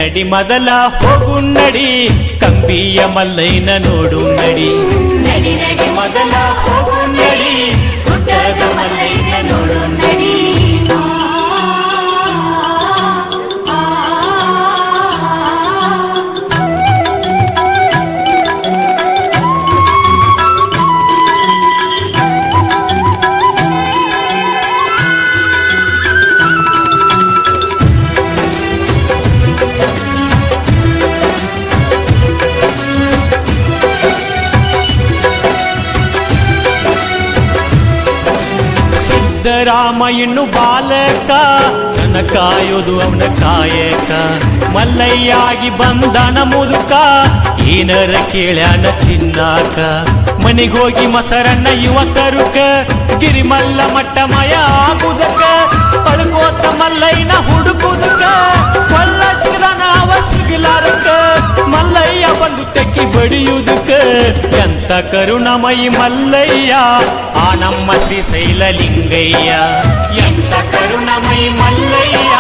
ನಡಿ ಮೊದಲ ಹೋಗು ನಡಿ ಕಂಬಿಯ ಮಲ್ಲಯ್ಯನ ನೋಡು ನಡಿ ನಡಿ ನಡಿ ಮೊದಲ ಹೋಗು ನಡಿ ಗುಡ್ಡದ ಮಲ್ಲಯ್ಯನ ನೋಡು ನಡಿ ರಾಮ ಇನ್ನು ಬಾಲಕ ನನ್ನ ಕಾಯೋದು ಅವನ ಕಾಯಕ ಮಲ್ಲಯ್ಯಾಗಿ ಬಂದನ ಮುದುಕ ಏನರ ಕೇಳ್ಯಾನ ಚಿನ್ನಾಕ ಮನಿಗೋಗಿ ಮೊಸರನ್ನ ಯುವಕರುಕ ಗಿರಿಮಲ್ಲ ಮಟ್ಟ ಮಯ ಆಗುದಕ ಅಳ್ಕೋತ ಮಲ್ಲಯ್ಯನ ಹುಡುಕುದಕ ನಾವ ಸಿಗಲಾರಕ ಮಲ್ಲಯ್ಯ ಬಂದು ತೆಕ್ಕಿ ಬಡಿಯುವುದಕ್ಕ ಎಂತ ಕರುಣಮಯಿ ಮಲ್ಲಯ್ಯ ಆ ನಮ್ಮ ಶ್ರೀಶೈಲ ಲಿಂಗಯ್ಯ ಎಂತ ಕರುಣಮಯಿ ಮಲ್ಲಯ್ಯ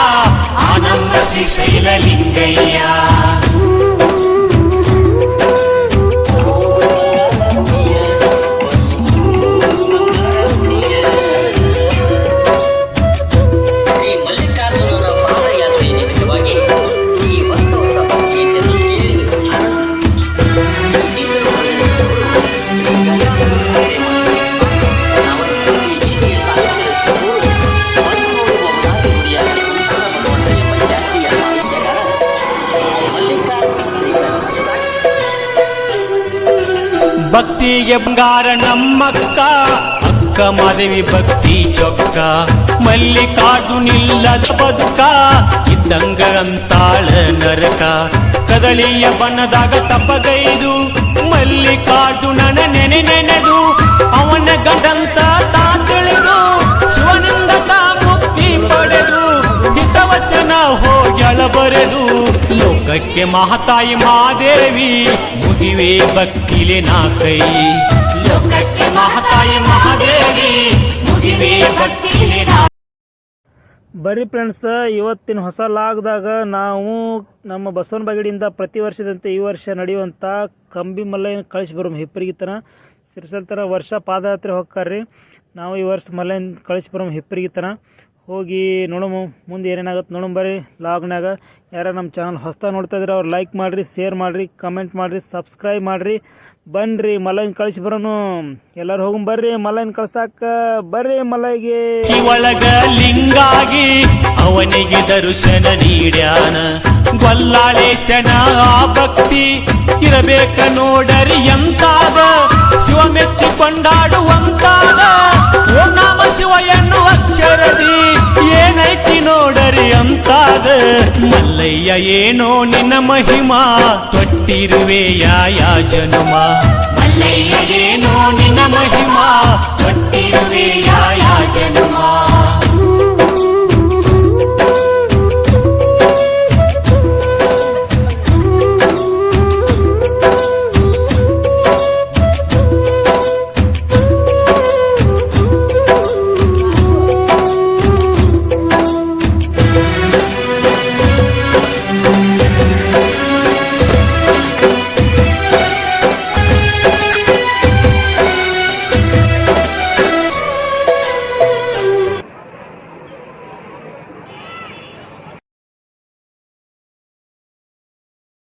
ಆ ನಮ್ಮ ಶ್ರೀಶೈಲ ಲಿಂಗಯ್ಯ ಭಕ್ತಿಗೆ ಬಂಗಾರ ನಮ್ಮಕ್ಕ ಅಕ್ಕ ಮಾದೇವಿ ಭಕ್ತಿ ಚೊಕ್ಕ ಮಲ್ಲಿಕಾರ್ಜುನಿಲ್ಲದ ಬದುಕ ಇದ್ದಂಗ ಅಂತಾಳ ನರಕ ಕದಳಿಯ ಬಣ್ಣದಾಗ ತಪ್ಪಗೈದು ಮಲ್ಲಿಕಾರ್ಜುನನ ನೆನೆದು ಅವನ ಗಂಡಂತ ತಾ ತಿಳಿದು ಶಿವನಿಂದ ತಾ ಮುಕ್ತಿ ಪಡೆದು ಹಿತವಚನ ಹೋಗ್ಯಾಳ ಬರೆದು ಲೋಕಕ್ಕೆ ಮಹಾತಾಯಿ ಮಹಾದೇವಿ ಮುಗಿವೆ ಭಕ್ತಿಲೆ ನಾ ಕೈ ಲೋಕಕ್ಕೆ ಮಹಾತಾಯಿ ಮಹಾದೇವಿ ಮುಗಿವೆ ಭಕ್ತಿಲೆ ನಾ. ಬರ್ರಿ ಫ್ರೆಂಡ್ಸ್, ಇವತ್ತಿನ ಹೊಸ ಲಾಗ್ದಾಗ ನಾವು ನಮ್ಮ ಬಸವನ ಬಾಗೇಡಿಯಿಂದ ಪ್ರತಿ ವರ್ಷದಂತೆ ಈ ವರ್ಷ ನಡೆಯುವಂಥ ಕಂಬಿ ಮಲ್ಲಯ್ಯನ ಕಳಿಸಿ ಬರೋ ಹಿಪ್ಪರಿಗಿತನ ಸಿರಿಸಲ್ತರ ವರ್ಷ ಪಾದಯಾತ್ರೆ ಹೋಗ್ತಾರ್ರಿ. ನಾವು ಈ ವರ್ಷ ಮಲ್ಲಯ್ಯನ ಕಳಿಸಿ ಬರೋ ಹಿಪ್ಪರಿಗಿತನ ಹೋಗಿ ನೋಡೋಣ ಮುಂದೆ ಏನೇನಾಗುತ್ತೆ ನೋಡೋಣ. ಬರ್ರಿ ಲಾಗ್ನಾಗ ಯಾರು ನಮ್ಮ ಚಾನಲ್ ಹೊಸ್ದಾಗಿ ನೋಡ್ತಾ ಇದ್ರೆ ಅವ್ರು ಲೈಕ್ ಮಾಡಿರಿ, ಶೇರ್ ಮಾಡಿರಿ, ಕಮೆಂಟ್ ಮಾಡಿರಿ, ಸಬ್ಸ್ಕ್ರೈಬ್ ಮಾಡಿರಿ. ಬನ್ನಿರಿ ಮಲ್ಲಯ್ಯನ ಕಳಿಸಿ ಬರೋನು, ಎಲ್ಲರೂ ಹೋಗಿ ಬರ್ರಿ ಮಲ್ಲಯ್ಯನ ಕಳ್ಸಾಕ. ಬರ್ರಿ ಮಲ್ಲಯ್ಯಗೆ ಒಳಗ ಲಿಂಗಾಗಿ ಅವನಿಗೆ ದರ್ಶನ ನೀಡ್ಯಾನ ಗೊಲ್ಲಾಳೇಶನ ಆ ಭಕ್ತಿ ಇರಬೇಕ ನೋಡರಿ ಎಂತಾದ ಶಿವ ಮೆಚ್ಚಿ ಕೊಂಡಾಡುವಂತಾದ ಓಂ ನಮ ಶಿವ ಎನ್ನುವ ಅಕ್ಷರದಿ ಏನೈತಿ ನೋಡರಿ ಅಂತಾದ ಮಲ್ಲಯ್ಯ ಏನೋ ನಿನ್ನ ಮಹಿಮಾ ತೊಟ್ಟಿರುವೆ ಯಾ ಜನುಮ ಮಲ್ಲಯ್ಯ ಏನೋ ನಿನ್ನ ಮಹಿಮಾ ತೊಟ್ಟಿರುವೆ ಯಾ ಜನುಮ.